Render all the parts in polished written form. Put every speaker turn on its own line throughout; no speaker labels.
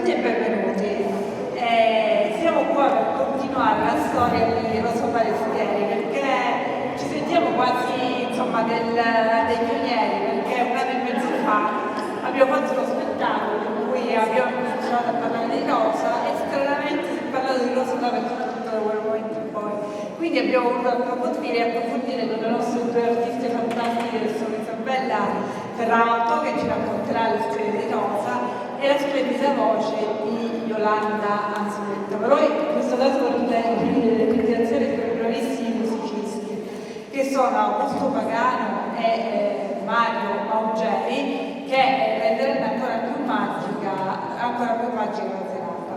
tutti e benvenuti. Siamo qua per continuare la storia di Rosa Balestieri, perché ci sentiamo quasi dei pionieri, perché un anno e mezzo fa abbiamo fatto uno spettacolo in cui abbiamo cominciato a parlare di Rosa e stranamente si è parlato di Rosa dappertutto da quel momento in poi. Quindi abbiamo voluto approfondire con le nostre due artiste fantastiche che sono Isabella Ferrauto, che ci racconterà le storie di Rosa, e la splendida voce di Yolanda Anzoletta. Però in questo caso vorrei ringraziare i due bravissimi musicisti che sono Augusto Pagano e Mario Maugeri, che renderanno ancora più magica la serata.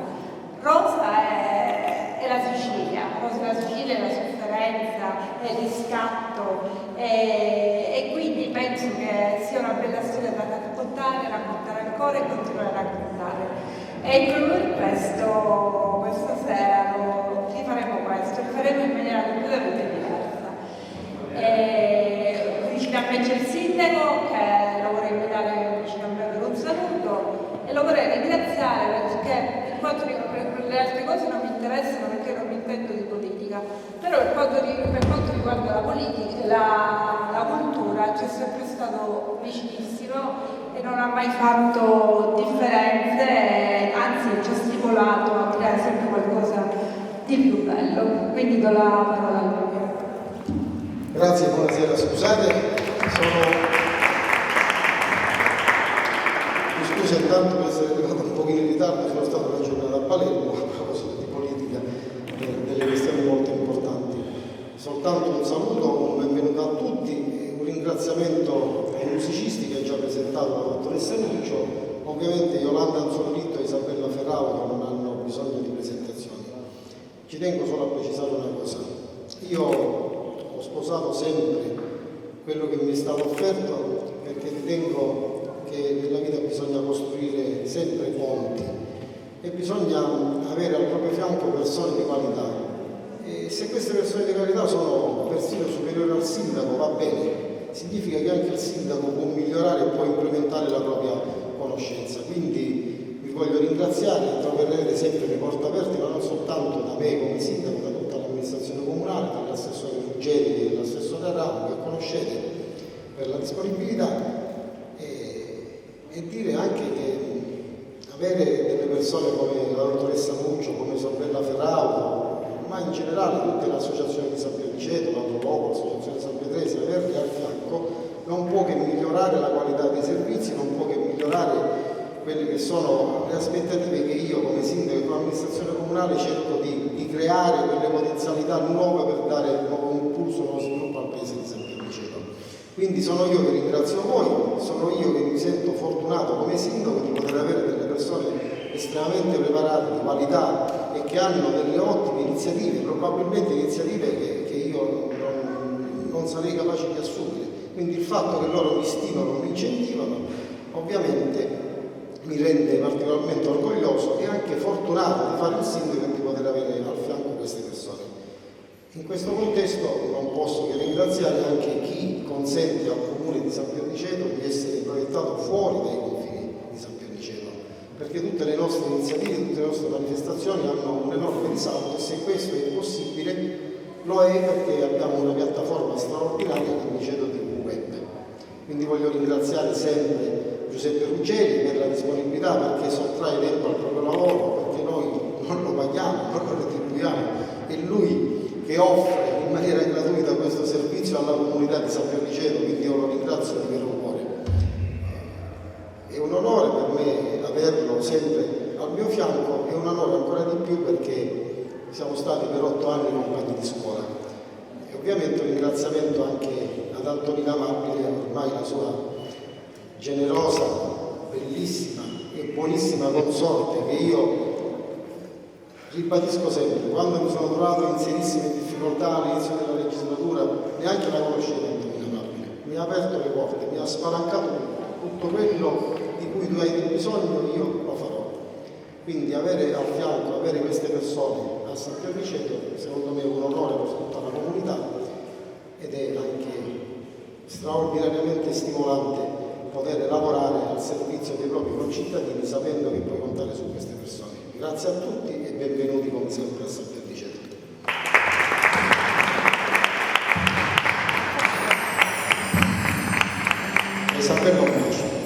Rosa è la Sicilia, Rosa è la Sicilia, è la sofferenza, è il riscatto e quindi penso che sia una bella storia da raccontare ancora e continuare a raccontare. E proprio per questo questa sera faremo questo, lo faremo in maniera completamente diversa. Vicino a me c'è il sindaco, che lo vorrei invitare vicino a me per un saluto, e lo vorrei ringraziare perché le altre cose non mi interessano, perché non mi intendo di politica, però per quanto riguarda la politica, la cultura, c'è sempre stato vicinissimo e non ha mai fatto differenze, anzi ci ha stimolato a creare sempre qualcosa di più bello. Quindi do la parola a lui.
Grazie, buonasera, scusate, mi scuso intanto per essere arrivato un pochino in ritardo, sono stato una giornata a Palermo a proposito di politica e delle questioni molto importanti. Soltanto un saluto, un benvenuto a tutti e un ringraziamento ai musicisti che ha già presentato la dottoressa Nuccio. Ovviamente Yolanda Anzoletta e Isabella Ferrauto non hanno bisogno di presentazioni. Ci tengo solo a precisare una cosa. Io ho sposato sempre quello che mi è stato offerto perché ritengo che nella vita bisogna costruire sempre ponti e bisogna avere al proprio fianco persone di qualità. E se queste persone di qualità sono persino superiori al sindaco, va bene. Significa che anche il sindaco può migliorare e può implementare la propria conoscenza. Quindi vi voglio ringraziare, troverete sempre le porte aperte, ma non soltanto da me come sindaco, da tutta l'amministrazione comunale, dall'assessore Ruggeri e dall'assessore Ramo, che conoscete, per la disponibilità, e dire anche che avere delle persone come la dottoressa Nuccio, come Isabella Ferrauto, ma in generale tutte le associazioni di San Pierniceto, l'Antropologo, l'associazione San Pietrese, Verdi al fianco, non può che migliorare la qualità dei servizi, non può che migliorare quelle che sono le aspettative che io come sindaco e come amministrazione comunale cerco di creare quelle potenzialità nuove per dare un nuovo impulso, un nuovo sviluppo al paese di San Pierniceto. Quindi sono io che ringrazio voi, sono io che mi sento fortunato come sindaco di poter avere delle persone estremamente preparate, di qualità e che hanno delle ottime iniziative, probabilmente iniziative che io non sarei capace di assumere. Quindi il fatto che loro mi stimolano, mi incentivano, ovviamente mi rende particolarmente orgoglioso e anche fortunato di fare il sindaco e di poter avere al fianco queste persone. In questo contesto non posso che ringraziare anche chi consente al Comune di San Pierniceto di essere proiettato fuori dai confini di San Pierniceto, perché tutte le nostre iniziative, tutte le nostre manifestazioni hanno un enorme risalto e se questo è possibile lo è perché abbiamo una piattaforma straordinaria che è Niceto TV Web. Quindi voglio ringraziare sempre Giuseppe Ruggeri per la disponibilità, perché sottrae tempo al proprio lavoro, perché noi non lo paghiamo, non lo retribuiamo, è lui che offre in maniera gratuita questo servizio alla comunità di San Pierniceto, quindi io lo ringrazio di vero cuore. È un onore per me averlo sempre al mio fianco, è un onore ancora di più perché siamo stati per 8 anni compagni di scuola. E ovviamente un ringraziamento anche ad Antonina Amabile, ormai la sua generosa, bellissima e buonissima consorte, che io ribadisco sempre, quando mi sono trovato in serissime difficoltà all'inizio della legislatura, neanche la conoscevo Antonina Amabile, mi ha aperto le porte, mi ha spalancato tutto quello di cui tu hai bisogno, io lo farò. Quindi avere al fianco, avere queste persone a San Pierniceto, secondo me è un onore per tutta la comunità ed è anche straordinariamente stimolante poter lavorare al servizio dei propri concittadini sapendo che puoi contare su queste persone. Grazie a tutti e benvenuti come sempre a San Pierdiceto. E sappiamo un bacio.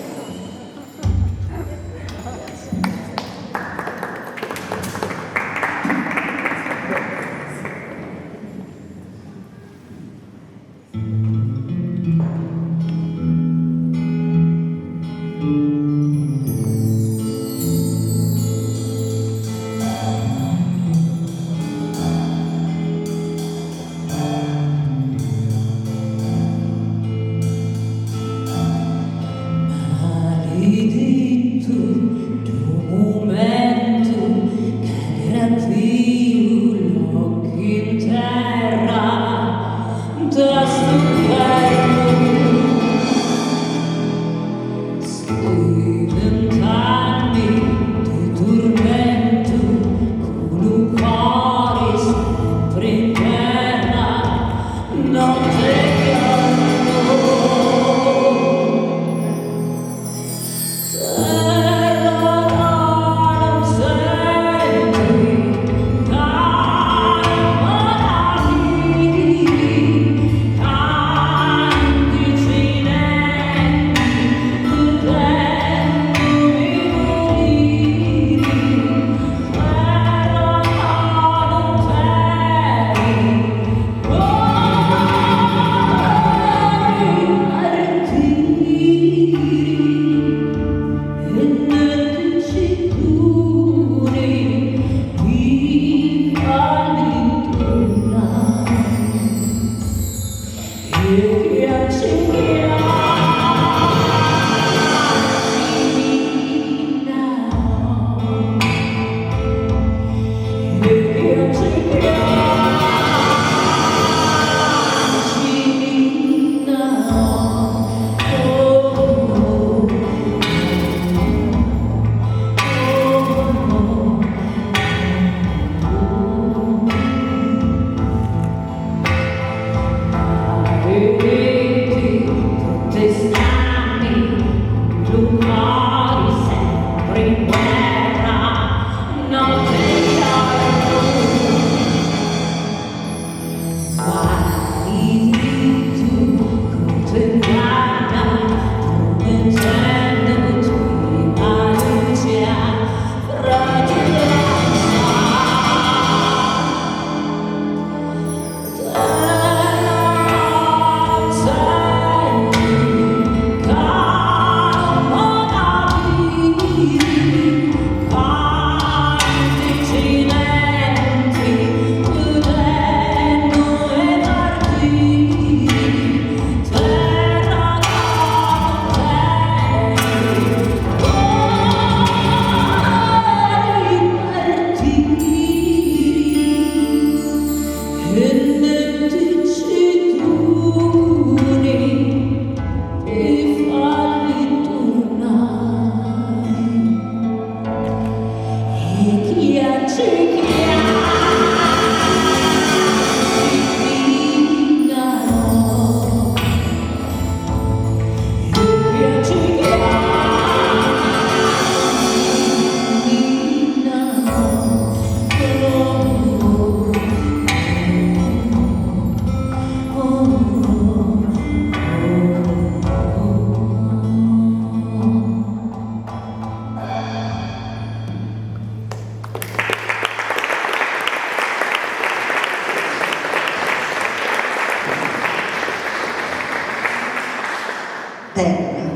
Terra,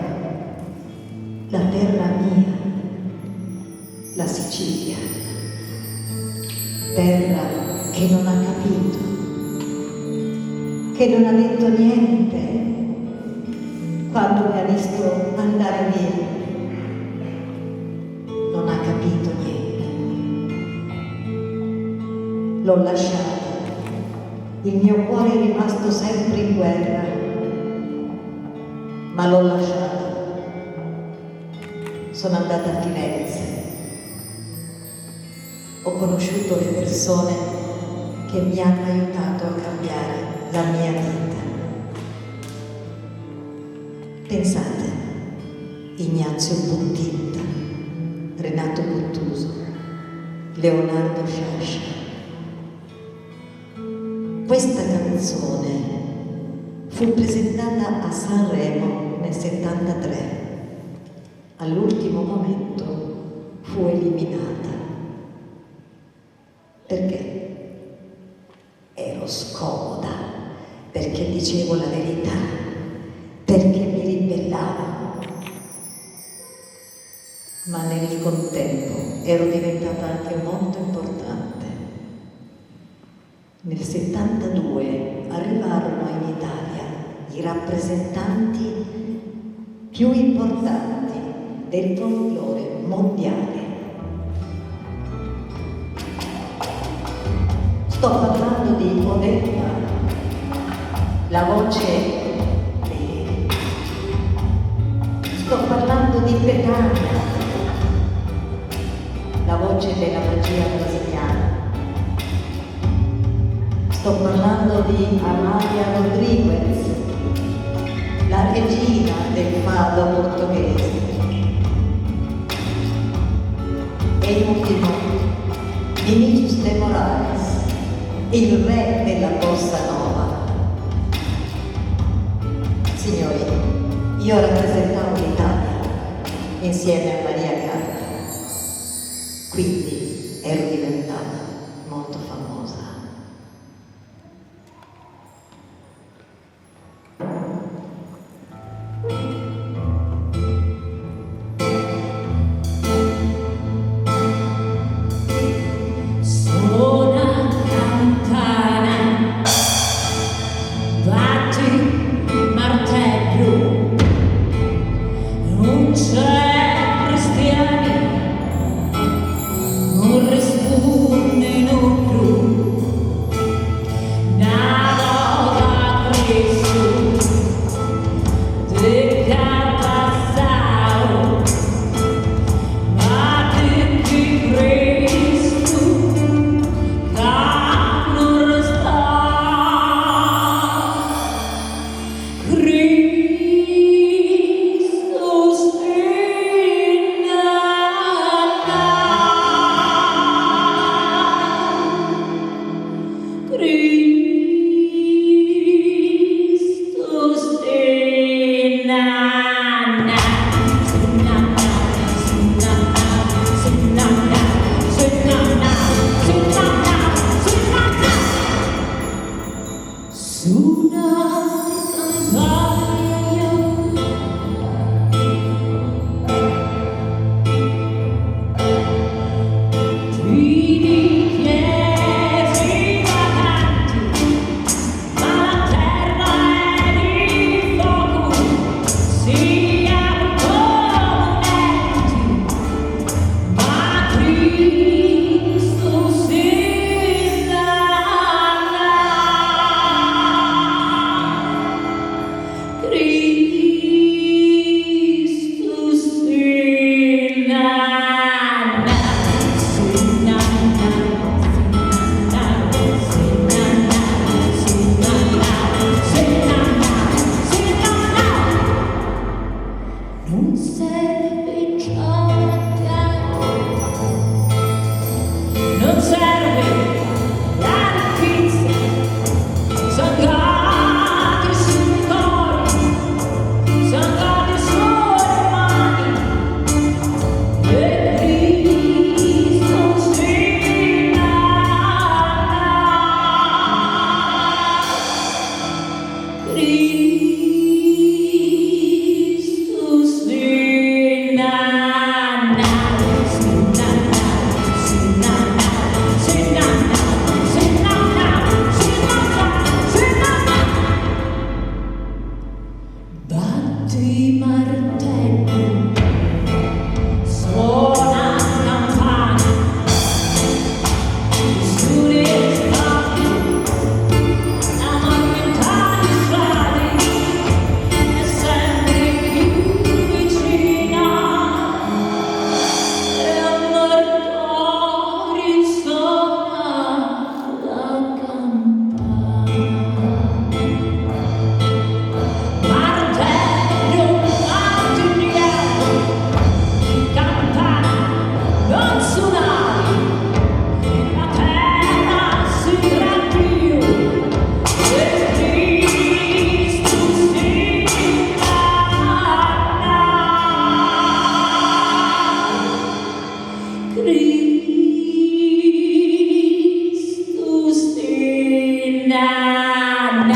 la terra mia, la Sicilia, terra che non ha capito, che non ha detto niente quando mi ha visto andare via, non ha capito niente. L'ho lasciata, il mio cuore è rimasto sempre in guerra, ma l'ho lasciata. Sono andata a Firenze, ho conosciuto le persone che mi hanno aiutato a cambiare la mia vita. Pensate, Ignazio Bottinta, Renato Guttuso, Leonardo Sciascia. Questa canzone fu presentata a Sanremo nel 73. All'ultimo momento fu eliminata. Perché? Ero scomoda, perché dicevo la verità, perché mi ribellavo. Ma nel contempo ero diventata anche molto importante. Nel 72 arrivarono in Italia i rappresentanti più importanti del folklore mondiale. Sto parlando di Odetta, la voce dei... Sto parlando di Petagna, la voce della magia brasiliana. Sto parlando di Amália Rodrigues, la regina del fado portoghese. E in ultimo, Vinícius de Moraes, il re della bossa nova. Signori, io rappresentavo l'Italia insieme a Maria Carta, quindi ero diventata molto famosa.
Christus in anna.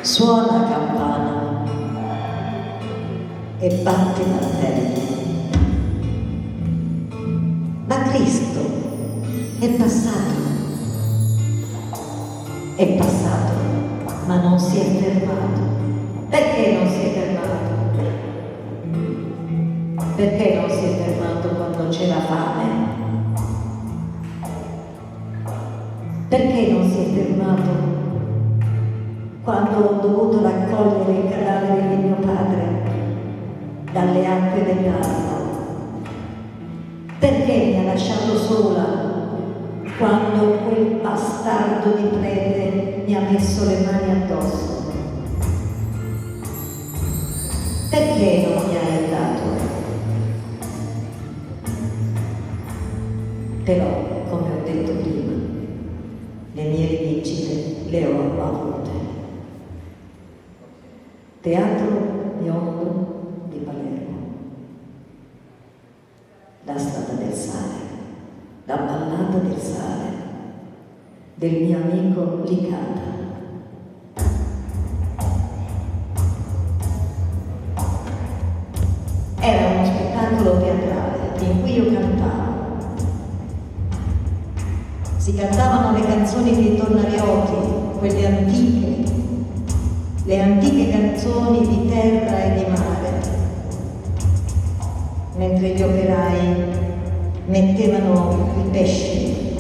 Suona la campana e batte il martello. Ma Cristo è passato, ma non si è fermato. Perché non si è fermato? Perché non si è fermato quando c'era fame? Perché non si è fermato quando ho dovuto raccogliere il cadavere di mio padre dalle acque dell'Arno? Perché mi ha lasciato sola quando quel bastardo di prete mi ha messo le mani addosso? Perché non mi ha aiutato? Però, come ho detto prima, le mie rivincite le ho avute. Teatro Biondo di Palermo, la strada del sale, la ballata del sale del mio amico Licata. Era uno spettacolo teatrale in cui io cantavo. Si cantavano le canzoni dei Tornariotti, quelle antiche, le antiche canzoni di terra e di mare, mentre gli operai mettevano i pesci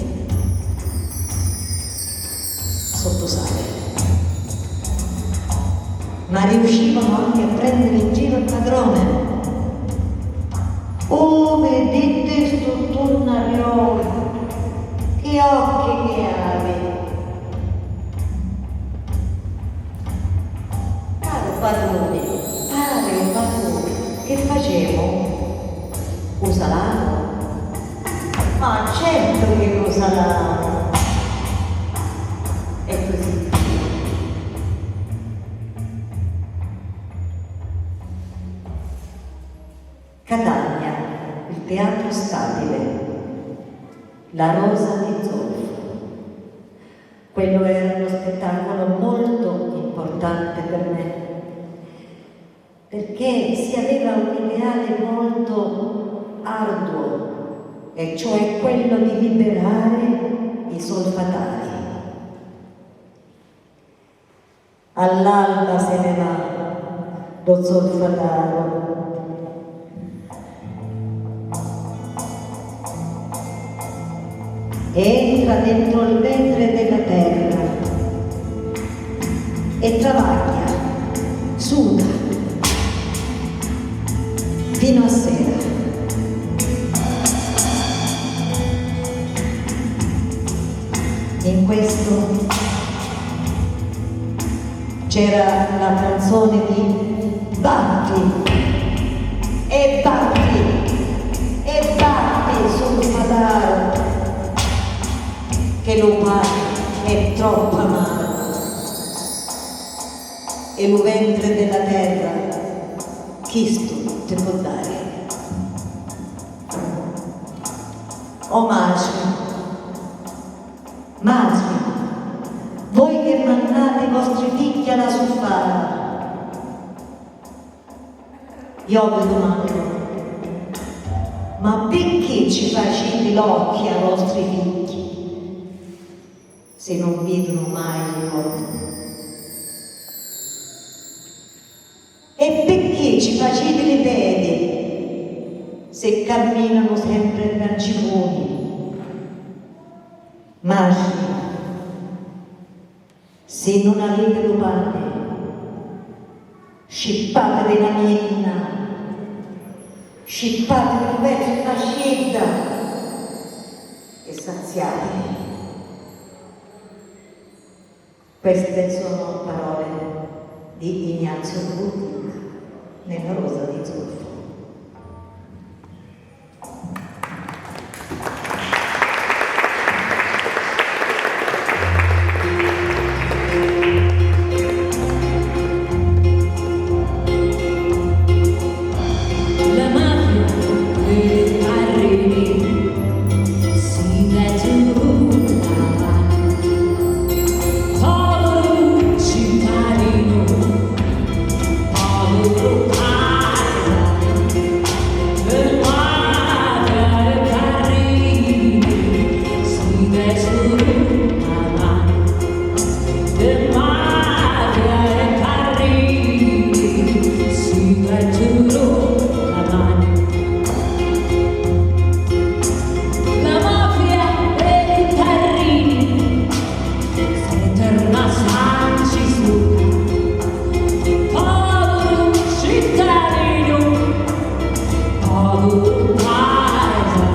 sotto sale, ma riuscivano anche a prendere in giro il padrone. Oh, vedete sto Tornariolo, che occhi che hai! Padrone, che facevo? Usalano? Ma certo che usalano! E così. Catania, il teatro stabile, la rosa di zolfo. Quello era uno spettacolo molto importante per me, perché si aveva un ideale molto arduo, e cioè quello di liberare i solfatari. All'alba se ne va lo solfataro, entra dentro il ventre della terra e travaglia, suda, fino a sera. In questo c'era la canzone di batti e batti e batti sul padaro, che lo pare è troppo amaro, e lo ventre della terra chi sto te può dare? O maschi, voi che mandate i vostri figli alla soffara, io vi domando, ma perché ci facete l'occhio ai vostri figli se non vedono mai l'uomo? E perché ci facete le pede se camminano sempre branciconi? Maschi, se non avete lo pane, scippatevi la mienna, scippatevi un pezzo di fascetta e saziatevi. Queste sono parole di Ignazio Brutti. nella rosa di zolfo.
La mafia dei carrini si mette tutta, povero cittadino, povero paese, per mafia dei carrini si mette tutta, per mafia dei carrini si mette tutta. La mafia dei carrini se torna sanci su, povero cittadino, povero paese,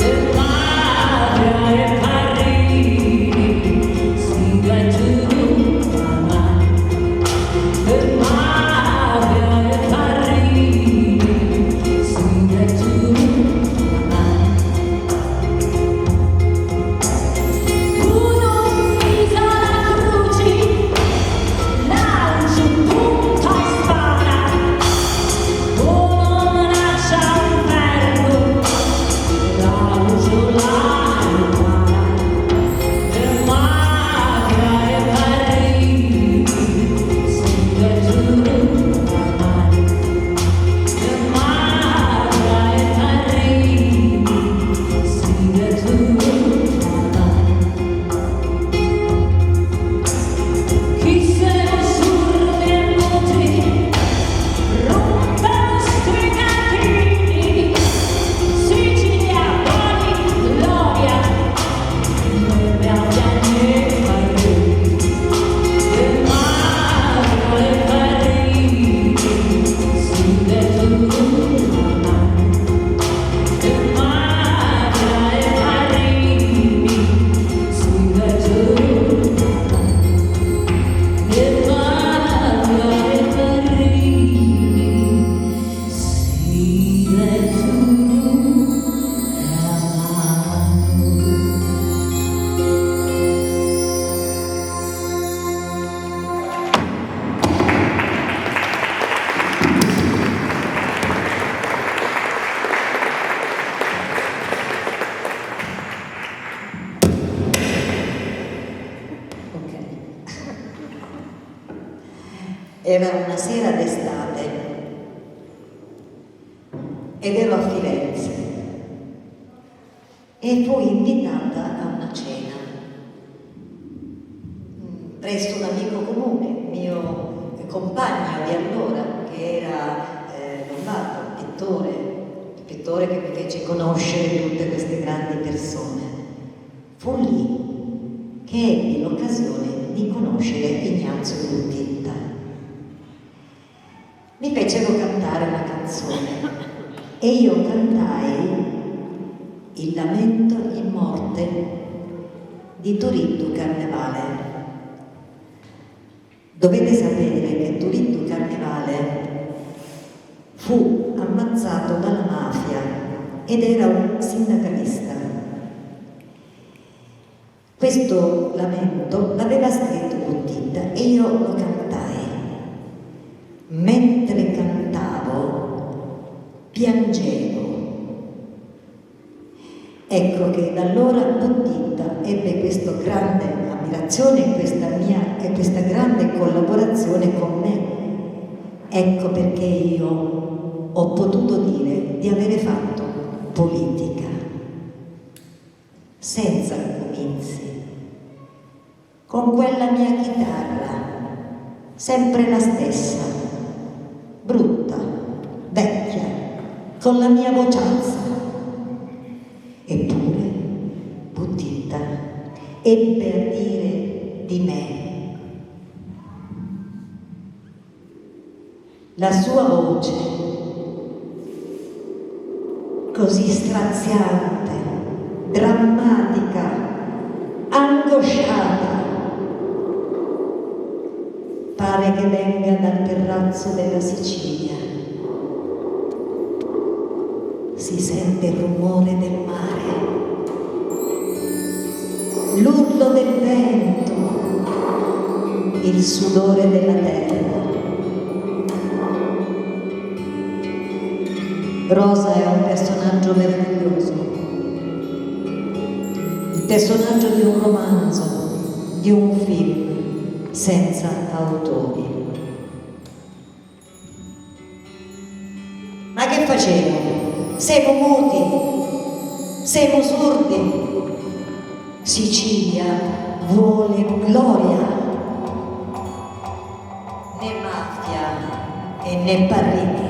la mafia dei carrini si mette tutta, la mafia dei carrini si mette tutta. Uno mise la croce, l'altro punta e spara, uno minaccia l'inferno, l'altro la impara. E mafia e carrini si mette tutta, e mafia e carrini si mette tutta. Chi se ne sussurra nel monte, rompe lo stregantini, Sicilia, Boni, gloria, non mi avviene mai. E mafia e carrini si mette tutta, e mafia e carrini si mette tutta. E mafia e carrini si mettono la mano.
Ok. Era una sera d'estate ed ero a Firenze e fui invitata a una cena presso un amico comune, mio compagno di allora, che era Lombardo, pittore che mi fece conoscere tutte queste grandi persone. Fu lì che ebbi l'occasione di conoscere Ignazio Buttitta. Mi fecero cantare una canzone e io cantai Il lamento in morte di Turiddu Carnevale. Dovete sapere che Turiddu Carnevale fu ammazzato dalla mafia ed era un sindacalista. Questo lamento l'aveva scritto Buttitta e io lo cantai. Mentre cantavo, piangevo. Ecco che da allora Buttitta ebbe questa grande ammirazione e questa grande collaborazione con me. Ecco perché io ho potuto dire di avere fatto politica, senza comizi, con quella mia chitarra, sempre la stessa, brutta, vecchia, con la mia vociazza. Eppure Buttitta ebbe a dire di me. La sua voce, così straziante, drammatica, angosciata, pare pare che venga dal terrazzo della Sicilia. Si sente il rumore del mare, l'urlo del vento, il sudore della terra. Rosa è un personaggio meraviglioso, il personaggio di un romanzo, di un film senza autori. Ma che facevo? Siamo muti, siamo sordi. Sicilia vuole gloria, né mafia e né Parrini.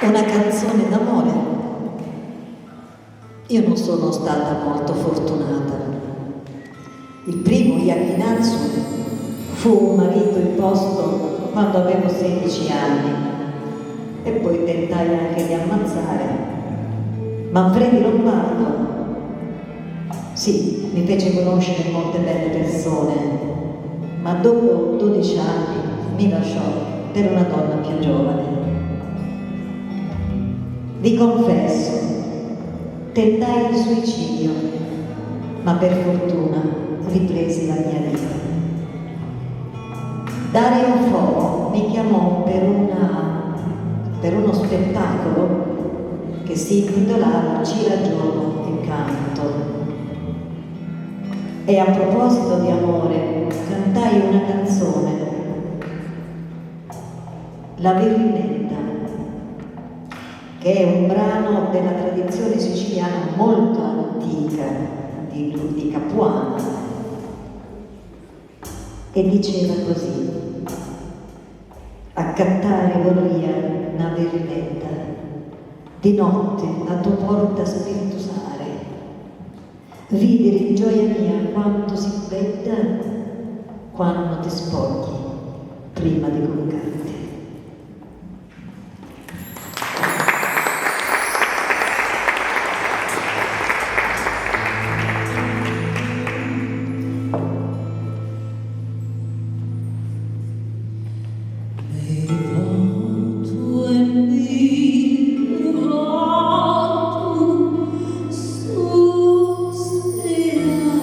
Una canzone d'amore. Io non sono stata molto fortunata. Il primo, Iacchinazzo, fu un marito imposto quando avevo 16 anni e poi tentai anche di ammazzare. Manfredi Lombardo, sì, mi fece conoscere molte belle persone, ma dopo 12 anni mi lasciò per una donna più giovane. Vi confesso, tentai il suicidio, ma per fortuna ripresi la mia vita. Dario Fo mi chiamò per uno spettacolo che si intitolava Ci ragiono e canto. E a proposito di amore, cantai una canzone, La Berlinetta, che è un brano della tradizione siciliana molto antica di Capuano, e diceva così: accattare vorria una verletta, di notte la tua porta spirtusare, videre in gioia mia quanto si betta quando ti spogli prima di collocarti.
Sospirando,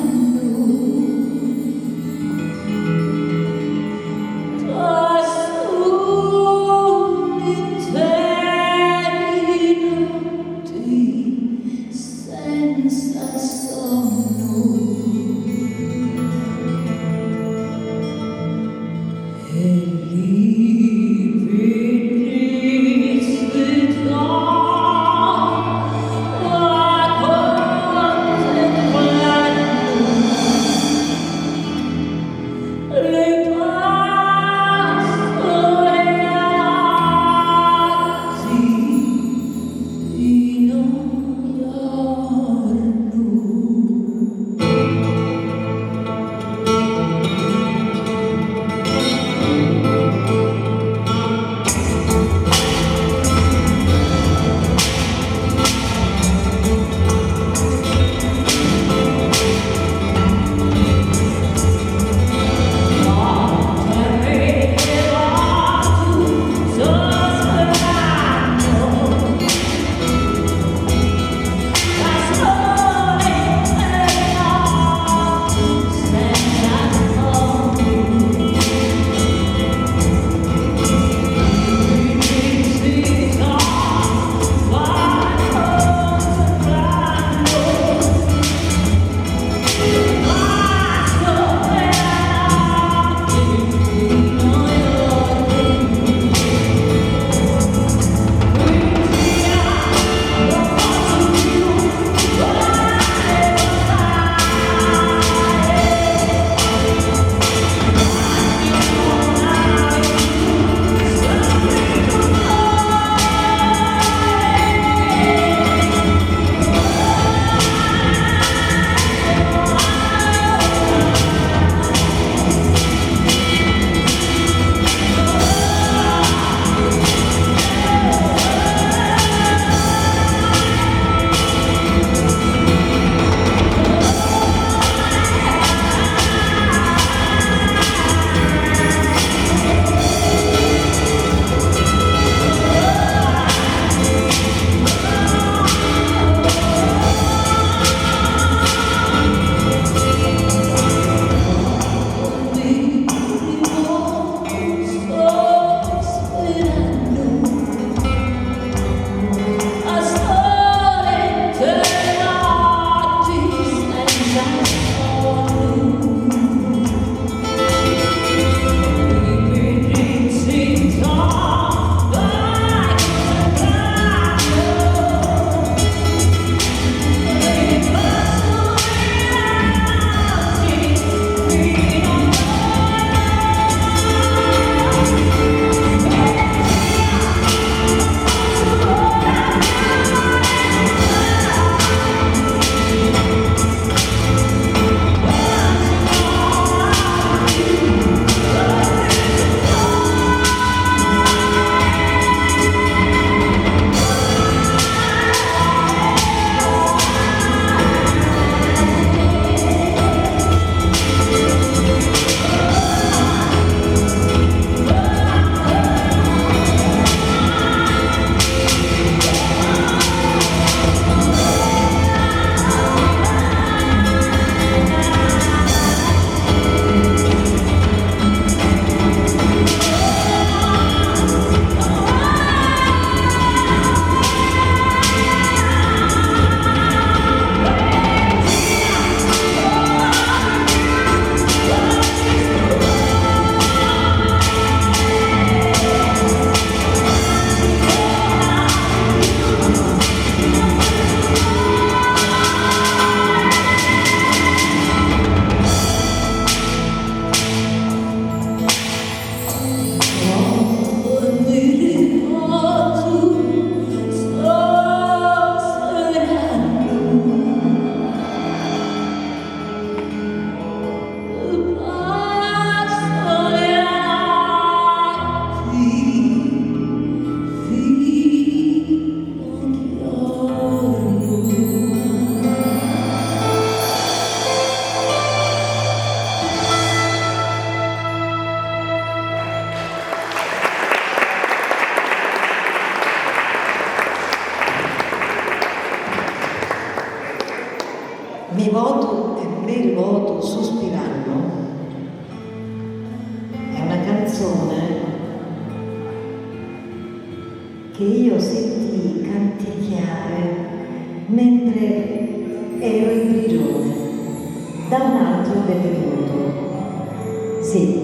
Sì,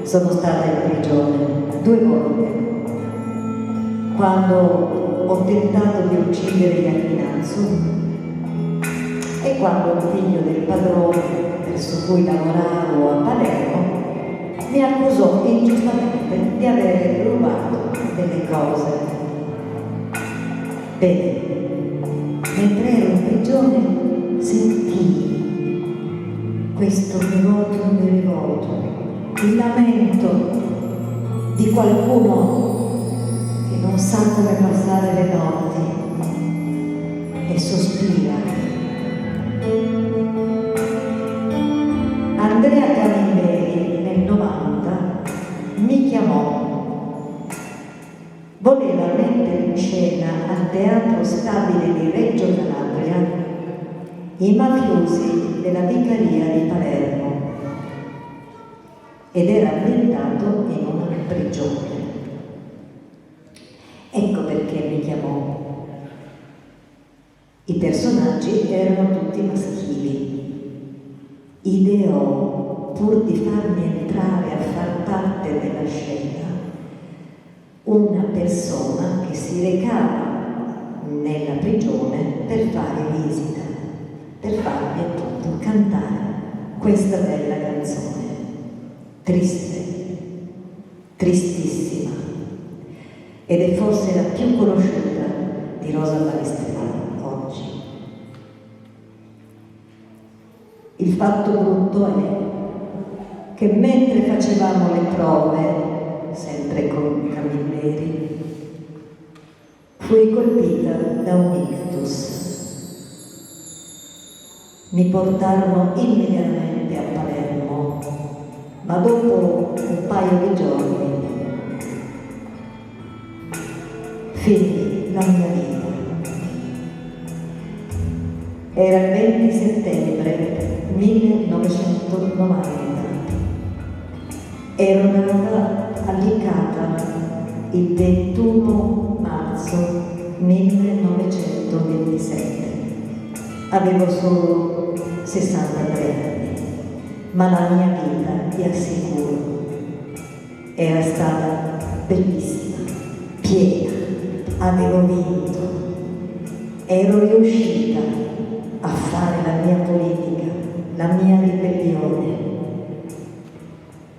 sono stata in prigione 2 volte. Quando ho tentato di uccidere Ignazio e quando il figlio del padrone verso cui lavoravo a Palermo mi accusò ingiustamente di aver rubato delle cose. Bene, mentre ero in prigione sentii questo rivolto, il lamento di qualcuno che non sa come passare le notti e sospira. Andrea Camilleri nel 90 mi chiamò. Voleva mettere in scena al Teatro Stabile di Reggio Calabria i mafiosi della Vicaria di Palermo ed era ambientato in una prigione. Ecco perché mi chiamò. I personaggi erano tutti maschili. Ideò, pur di farmi entrare a far parte della scena, una persona che si recava nella prigione per fare visita, per farmi appunto cantare questa bella canzone, triste, tristissima, ed è forse la più conosciuta di Rosa Balestrieri oggi. Il fatto brutto è che mentre facevamo le prove, sempre con Camilleri, fui colpita da un ictus. Mi portarono immediatamente a Palermo, ma dopo un paio di giorni finì la mia vita. Era il 20 settembre 1990. Ero nata a Licata il 21 marzo 1927. Avevo solo 63 anni, ma la mia vita, vi assicuro, era stata bellissima, piena, avevo vinto, ero riuscita a fare la mia politica, la mia ribellione.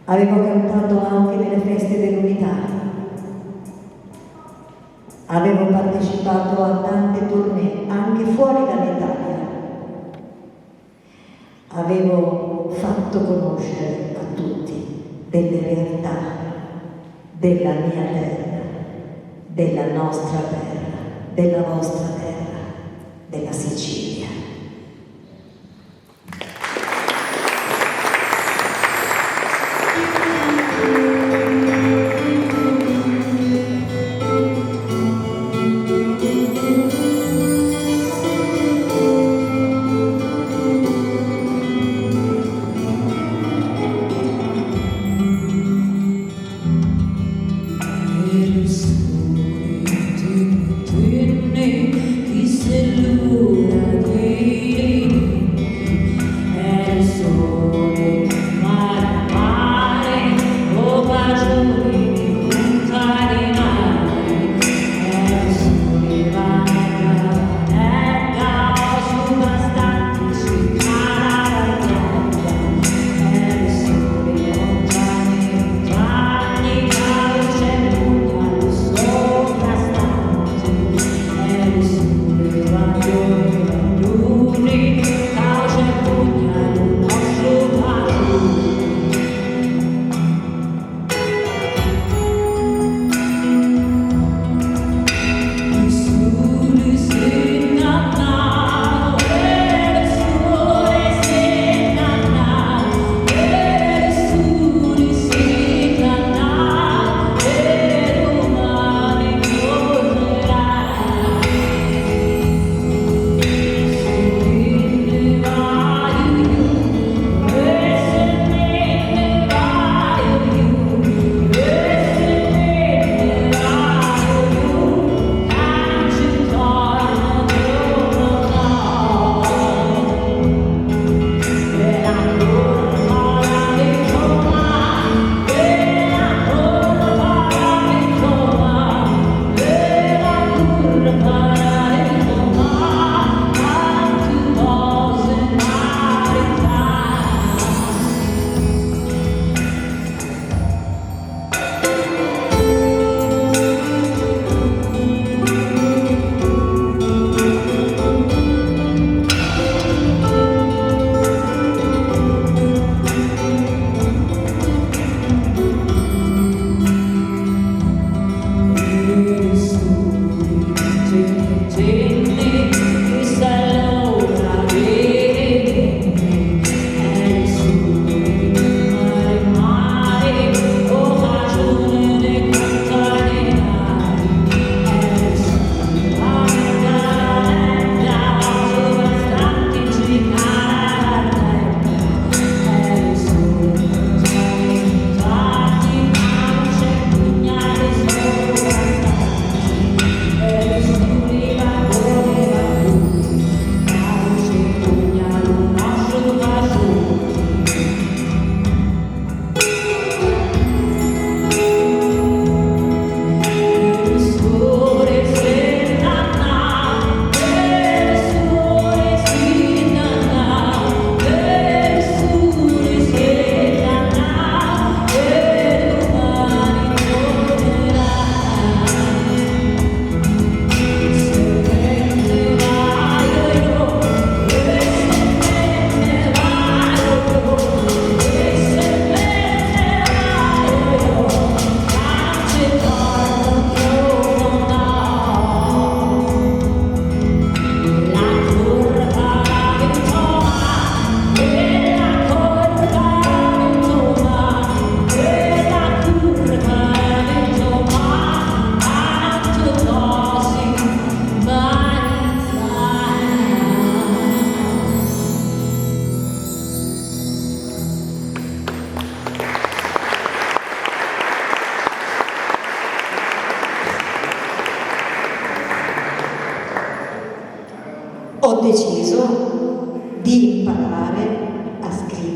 Avevo cantato anche nelle feste dell'unità. Avevo partecipato a tante tournée, anche fuori dall'Italia. Avevo fatto conoscere a tutti delle realtà della mia terra, della nostra terra, della vostra terra, della Sicilia.
Chi se l'ora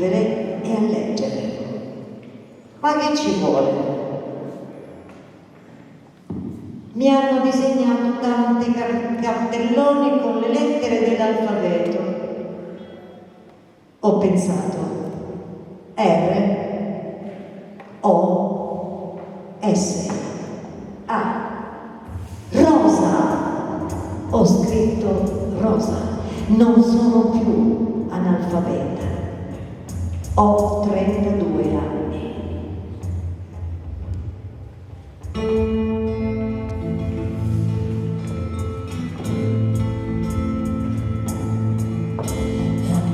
scrivere e a leggere. Ma che ci vuole? Mi hanno disegnato tanti cartelloni con le lettere dell'alfabeto. Ho pensato R, O, S, A. Rosa! Ho scritto rosa. Non sono più analfabeta. Ho 32 anni.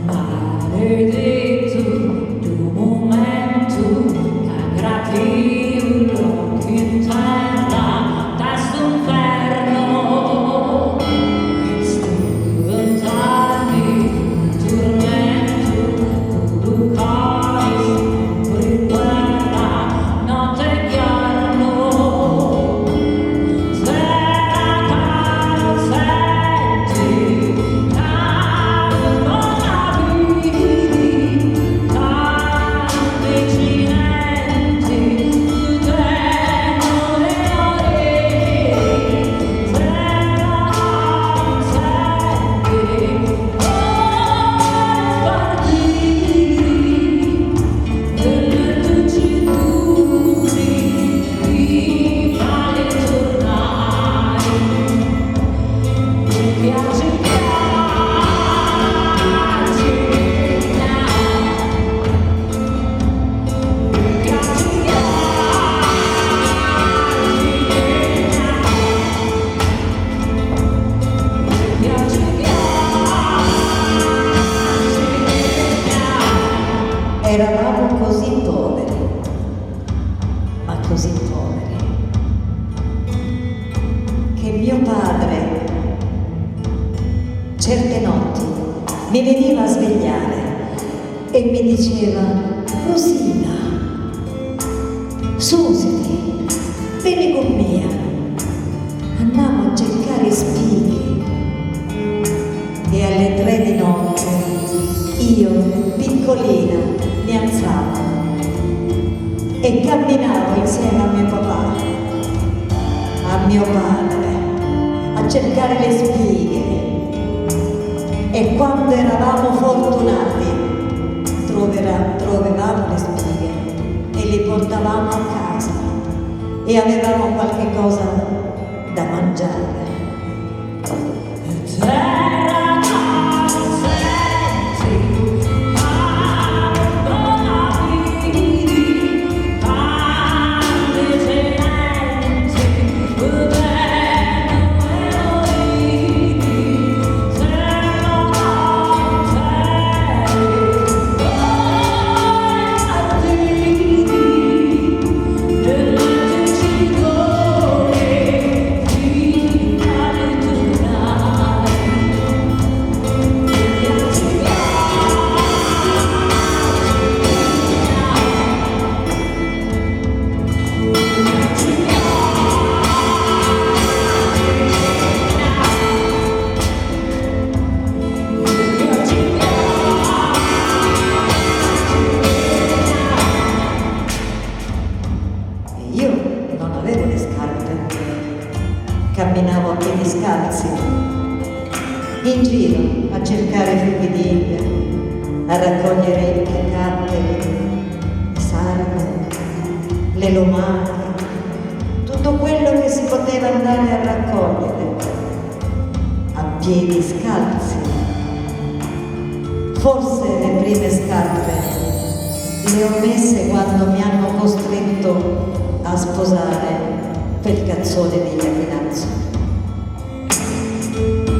Maledetto tuo momento, aggrappi un blocco in terra da sto inferno, strumentarmi un tormento, producai sempre in guerra, notte e giorno, sera caro senti, caro non avvidi, tanti accidenti, chiudendo le orecchie, sera senti, partiti, e tutti fra le giornate, mi piace
Eravamo così poveri, ma così poveri, che mio padre certe notti mi veniva a svegliare e mi diceva: Rosina, susiti, vieni con me, andiamo a cercare spighi. E alle 3 di notte io, piccolina, mi alzavo e camminavo insieme a mio papà, a mio padre, a cercare le spighe. E quando eravamo fortunati trovavamo le spighe e le portavamo a casa e avevamo qualche cosa da mangiare.
terra senti, caro non avvidi, tanti accidenti, chiudendo le orecchie, sera
Io non avevo le scarpe, camminavo a piedi scalzi, in giro a cercare fichidindia, a raccogliere i capperi, i sardi, le lumache, tutto quello che si poteva andare a raccogliere, a piedi scalzi. Forse le prime scarpe le ho messe quando mi hanno costretto a sposare quel cazzone di Iachinazzo.
Thank you.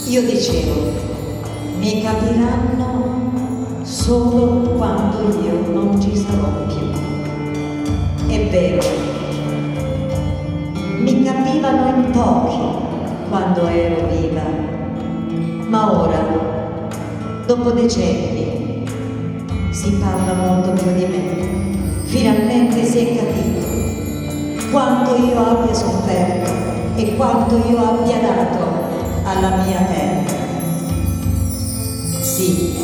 Io dicevo, mi capiranno solo quando io non ci sarò più. È vero, mi capivano in pochi quando ero viva, ma ora, dopo decenni, si parla molto più di me. Finalmente si è capito quanto io abbia sofferto e quanto io abbia dato alla mia terra. Sì,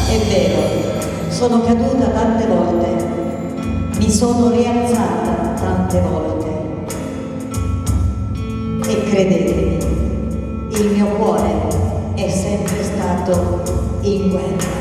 è vero, sono caduta tante volte, mi sono rialzata tante volte e credetemi, il mio cuore è sempre stato in guerra.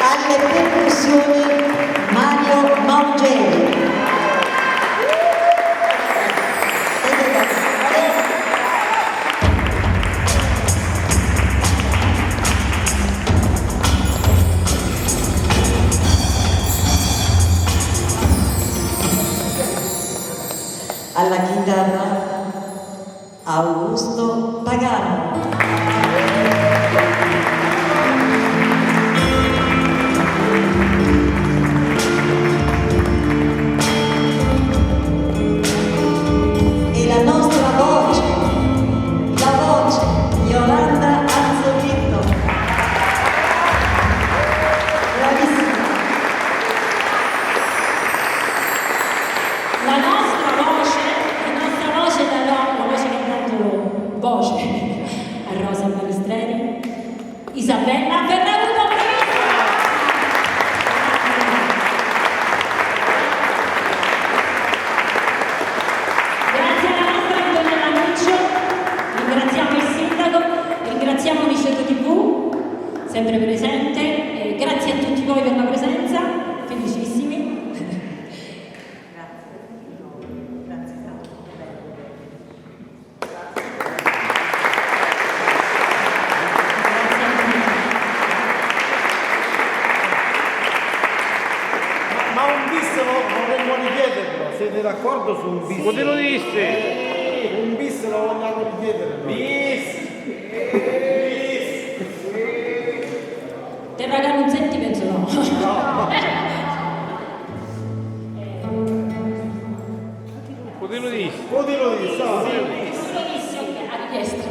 Alle percussioni Mario Maugeri. Alla chitarra Augusto Pagano. E la nostra voce, Yolanda Azzolitto. Bravissima.
La nostra voce la voce che ha dato voce a Rosa Balestreri, Isabella Ferraguto. Grazie alla nostra Antonella Miccio, ringraziamo il sindaco, ringraziamo Niceto TV, sempre presente, e grazie a tutti voi per la presenza, felicissimi.
Ma un bis vorremmo richiederlo, siete d'accordo su un bis?
Cosa lo disse?
Un bis lo vogliamo richiedere. Bis!
Te pagano un setti, penso no.
Cosa lo disse?
Cosa lo disse?
Lo disse, ok, ha richiesto.